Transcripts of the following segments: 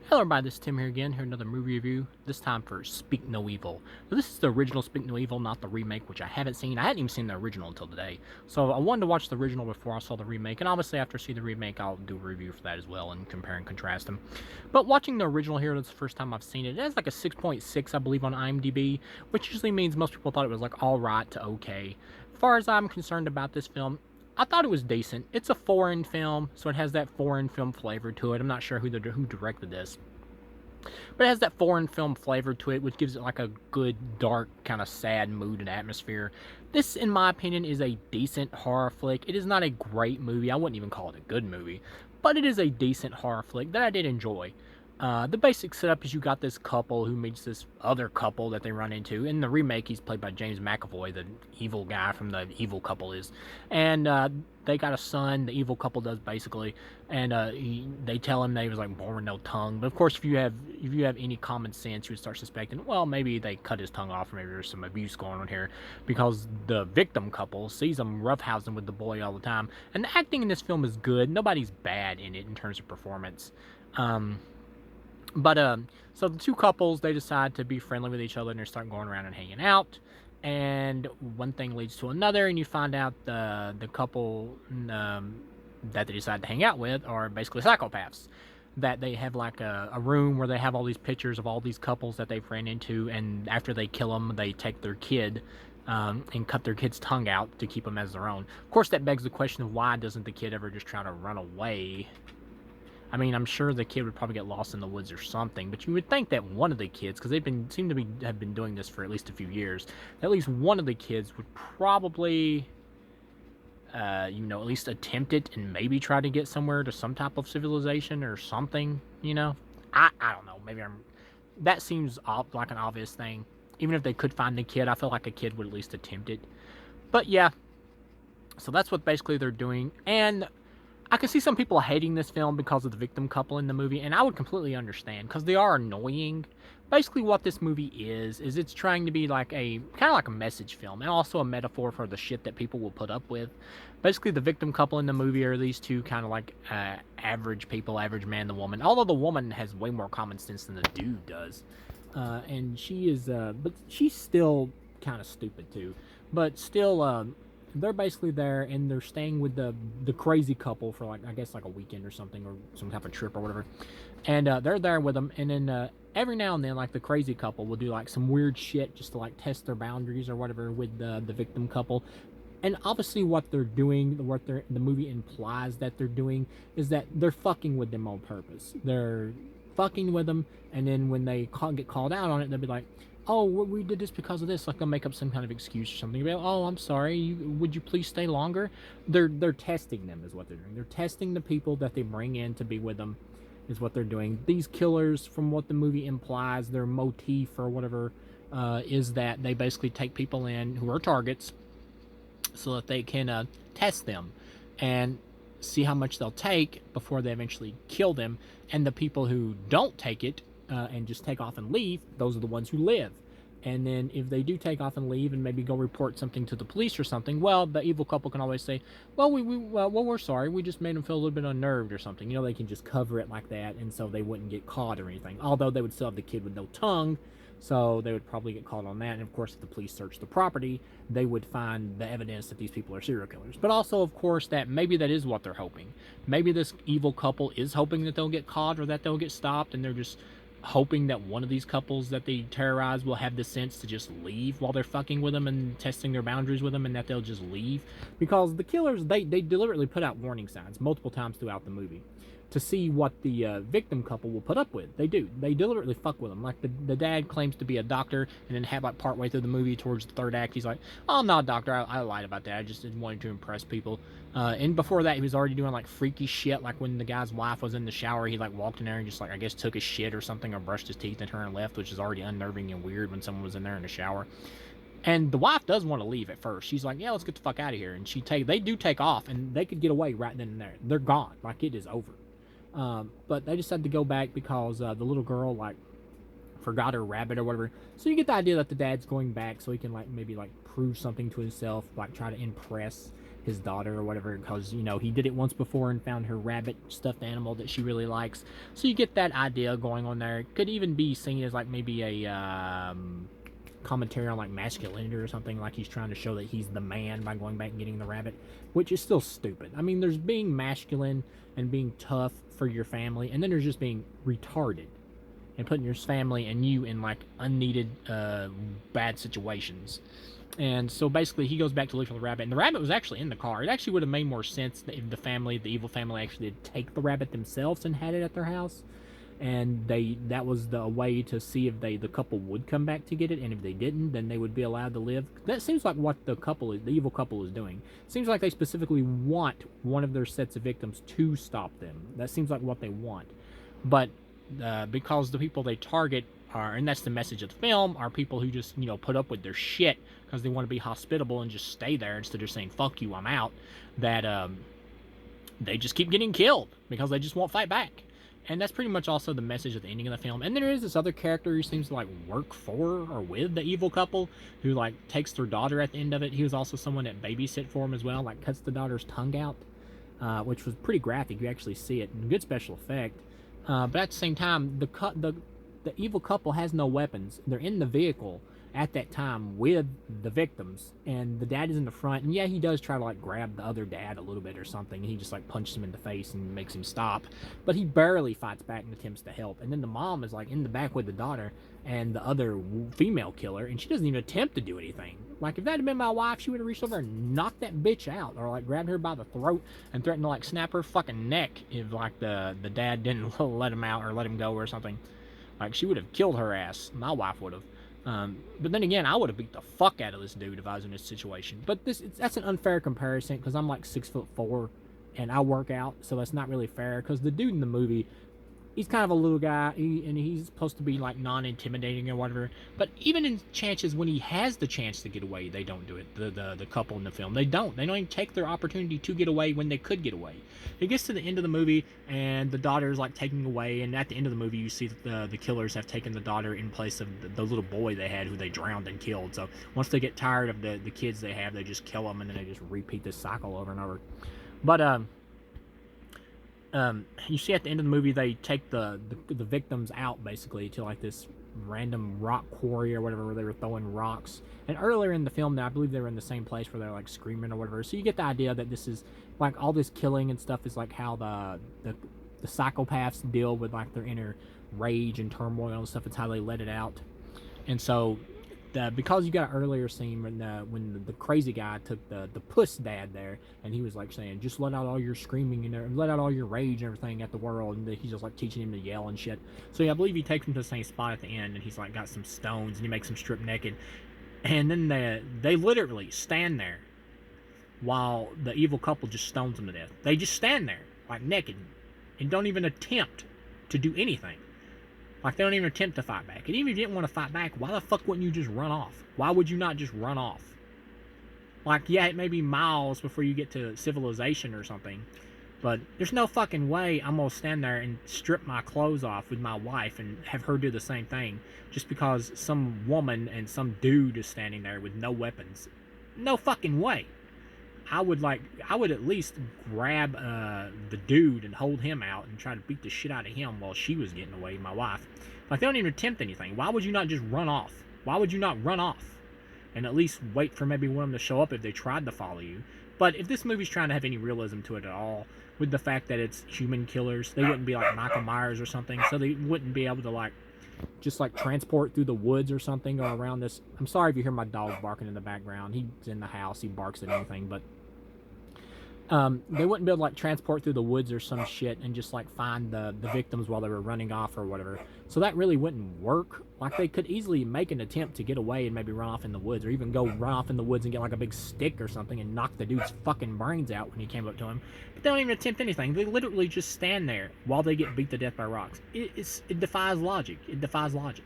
Hello everybody, this is Tim here again, here another movie review, this time for Speak No Evil. So this is the original Speak No Evil, not the remake, which I haven't seen. I hadn't even seen the original until today. So I wanted to watch the original before I saw the remake, and obviously after I see the remake, I'll do a review for that as well and compare and contrast them. But watching the original here, that's the first time I've seen it. It has like a 6.6, I believe, on IMDb, which usually means most people thought it was like alright to okay. As far as I'm concerned about this film, I thought it was decent. It's a foreign film, so it has that foreign film flavor to it. I'm not sure who directed this, but it has that foreign film flavor to it, which gives it like a good, dark, kind of sad mood and atmosphere. This, in my opinion, is a decent horror flick. It is not a great movie. I wouldn't even call it a good movie, but it is a decent horror flick that I did enjoy. The basic setup is you got this couple who meets this other couple that they run into. In the remake, he's played by James McAvoy, the evil guy from the Evil Couple is. And they got a son, the evil couple does basically. And they tell him they was like born with no tongue. But of course, if you have any common sense, you would start suspecting, well, maybe they cut his tongue off, or maybe there's some abuse going on here. Because the victim couple sees him roughhousing with the boy all the time. And the acting in this film is good. Nobody's bad in it in terms of performance. So the two couples, they decide to be friendly with each other and they start going around and hanging out. And one thing leads to another, and you find out the couple that they decide to hang out with are basically psychopaths. That they have like a room where they have all these pictures of all these couples that they've ran into, and after they kill them, they take their kid and cut their kid's tongue out to keep them as their own. Of course, that begs the question of why doesn't the kid ever just try to run away? I mean, I'm sure the kid would probably get lost in the woods or something, but you would think that one of the kids, because have been doing this for at least a few years, at least one of the kids would probably, at least attempt it and maybe try to get somewhere to some type of civilization or something. I don't know. That seems like an obvious thing. Even if they could find the kid, I feel like a kid would at least attempt it. But yeah, so that's what basically they're doing, and I can see some people hating this film because of the victim couple in the movie, and I would completely understand because they are annoying. Basically, what this movie is it's trying to be like kind of like a message film and also a metaphor for the shit that people will put up with. Basically, the victim couple in the movie are these two kind of like average people, average man, the woman. Although the woman has way more common sense than the dude does, and but she's still kind of stupid too. But still, they're basically there and they're staying with the crazy couple for like I guess like a weekend or something or some type of trip or whatever, and they're there with them. And then every now and then, like the crazy couple will do like some weird shit just to like test their boundaries or whatever with the victim couple. And obviously, what they're doing, the movie implies that they're doing, is that they're fucking with them on purpose. They're fucking with them, and then when they get called out on it, they'll be like, "Oh, we did this because of this." Like they'll make up some kind of excuse or something. They'll be like, "Oh, I'm sorry. Would you please stay longer?" They're testing them, is what they're doing. They're testing the people that they bring in to be with them, is what they're doing. These killers, from what the movie implies, their motif or whatever, is that they basically take people in who are targets so that they can test them and see how much they'll take before they eventually kill them. And the people who don't take it and just take off and leave, those are the ones who live. And then if they do take off and leave and maybe go report something to the police or something, well, the evil couple can always say, well, we're sorry. We just made them feel a little bit unnerved or something. They can just cover it like that, and so they wouldn't get caught or anything. Although they would still have the kid with no tongue, so they would probably get caught on that. And of course, if the police search the property, they would find the evidence that these people are serial killers. But also, of course, that maybe that is what they're hoping. Maybe this evil couple is hoping that they'll get caught or that they'll get stopped, and they're just hoping that one of these couples that they terrorize will have the sense to just leave while they're fucking with them and testing their boundaries with them, and that they'll just leave. Because the killers, they deliberately put out warning signs multiple times throughout the movie to see what the victim couple will put up with. They do. They deliberately fuck with them. Like the dad claims to be a doctor, and then have like partway through the movie, towards the third act, he's like, "Oh, I'm not a doctor. I lied about that. I just wanted to impress people." And before that, he was already doing like freaky shit. Like when the guy's wife was in the shower, he like walked in there and just like I guess took a shit or something, or brushed his teeth and turned and left, which is already unnerving and weird when someone was in there in the shower. And the wife does want to leave at first. She's like, "Yeah, let's get the fuck out of here." And they do take off, and they could get away right then and there. They're gone. Like it is over. But they just had to go back because the little girl like forgot her rabbit or whatever. So you get the idea that the dad's going back so he can like maybe like prove something to himself, like try to impress his daughter or whatever, because you know he did it once before and found her rabbit stuffed animal that she really likes. So you get that idea going on there. Could even be seen as like maybe a commentary on like masculinity or something, like he's trying to show that he's the man by going back and getting the rabbit, which is still stupid. I mean, there's being masculine and being tough for your family, and then there's just being retarded and putting your family and you in like unneeded bad situations. And so basically he goes back to look for the rabbit, and the rabbit was actually in the car. It actually would have made more sense if the evil family actually did take the rabbit themselves and had it at their house, and that was the way to see if the couple would come back to get it, and if they didn't, then they would be allowed to live. That seems like what the evil couple is doing. It seems like they specifically want one of their sets of victims to stop them. That seems like what they want. But because the people they target are, and that's the message of the film, are people who just, you know, put up with their shit because they want to be hospitable and just stay there instead of saying fuck you, I'm out, that they just keep getting killed because they just won't fight back. And that's pretty much also the message at the ending of the film. And there is this other character who seems to like work for or with the evil couple, who like takes their daughter at the end of it. He was also someone that babysit for him as well, like cuts the daughter's tongue out, which was pretty graphic. You actually see it, and good special effect. But at the same time, the evil couple has no weapons. They're in the vehicle at that time with the victims, and the dad is in the front, and yeah, he does try to like grab the other dad a little bit or something, and he just like punches him in the face and makes him stop, but he barely fights back and attempts to help. And then the mom is like in the back with the daughter and the other female killer, and she doesn't even attempt to do anything. Like, if that had been my wife, she would have reached over and knocked that bitch out, or like grabbed her by the throat and threatened to like snap her fucking neck if like the dad didn't let him out or let him go or something. Like, she would have killed her ass. My wife would have. But then again, I would have beat the fuck out of this dude if I was in this situation. But that's an unfair comparison, because I'm like 6'4" and I work out, so that's not really fair. Because the dude in the movie, he's kind of a little guy, and he's supposed to be like non-intimidating or whatever. But even in chances when he has the chance to get away, they don't do it. The couple in the film, they don't even take their opportunity to get away when they could get away. It gets to the end of the movie, and the daughter is like taking away, and at the end of the movie, you see that the killers have taken the daughter in place of the little boy they had, who they drowned and killed. So once they get tired of the kids they have, they just kill them, and then they just repeat this cycle over and over. But you see at the end of the movie, they take the victims out basically to like this random rock quarry or whatever, where they were throwing rocks. And earlier in the film, I believe they were in the same place where they're like screaming or whatever. So you get the idea that this is like all this killing and stuff is like how the psychopaths deal with like their inner rage and turmoil and stuff. It's how they let it out. And so because you got an earlier scene when the crazy guy took the puss dad there, and he was like saying, just let out all your screaming and let out all your rage and everything at the world, and he's just like teaching him to yell and shit. So yeah, I believe he takes him to the same spot at the end, and he's like got some stones, and he makes him strip naked, and then they literally stand there while the evil couple just stones them to death. They just stand there like naked and don't even attempt to do anything. Like, they don't even attempt to fight back. And even if you didn't want to fight back, why the fuck wouldn't you just run off? Why would you not just run off? Like, yeah, it may be miles before you get to civilization or something, but there's no fucking way I'm gonna stand there and strip my clothes off with my wife and have her do the same thing just because some woman and some dude is standing there with no weapons. No fucking way. I would at least grab the dude and hold him out and try to beat the shit out of him while she was getting away, my wife. Like, they don't even attempt anything. Why would you not just run off? Why would you not run off and at least wait for maybe one of them to show up if they tried to follow you? But if this movie's trying to have any realism to it at all, with the fact that it's human killers, they wouldn't be like Michael Myers or something, so they wouldn't be able to like just like transport through the woods or something, or around this. I'm sorry if you hear my dog barking in the background. He's in the house, he barks at anything, but they wouldn't be able to like transport through the woods or some shit and just like find the victims while they were running off or whatever. So that really wouldn't work. Like, they could easily make an attempt to get away and maybe run off in the woods, or even go run off in the woods and get like a big stick or something and knock the dude's fucking brains out when he came up to him. But they don't even attempt anything. They literally just stand there while they get beat to death by rocks. It defies logic. It defies logic.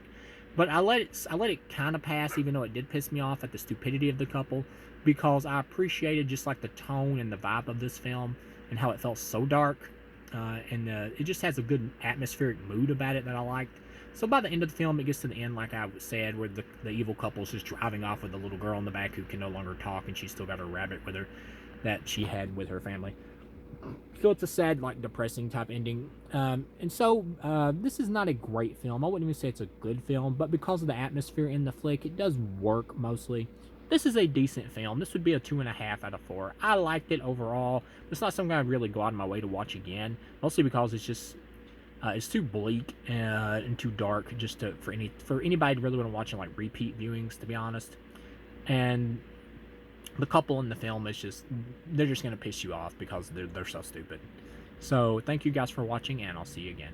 But I let it kind of pass, even though it did piss me off at the stupidity of the couple, because I appreciated just like the tone and the vibe of this film and how it felt so dark, and it just has a good atmospheric mood about it that I liked. So by the end of the film, it gets to the end, like I said, where the evil couple is just driving off with the little girl in the back who can no longer talk, and she's still got her rabbit with her. that she had with her family. So it's a sad, like, depressing type ending. And so this is not a great film. I wouldn't even say it's a good film, but because of the atmosphere in the flick, it does work mostly. This is a decent film. This would be a 2.5 out of 4. I liked it overall. It's not something I'd really go out of my way to watch again, mostly because it's just it's too bleak and too dark just for anybody to really want to watch in like repeat viewings, to be honest. And the couple in the film is just they're just gonna piss you off because they're so stupid. So thank you guys for watching, and I'll see you again.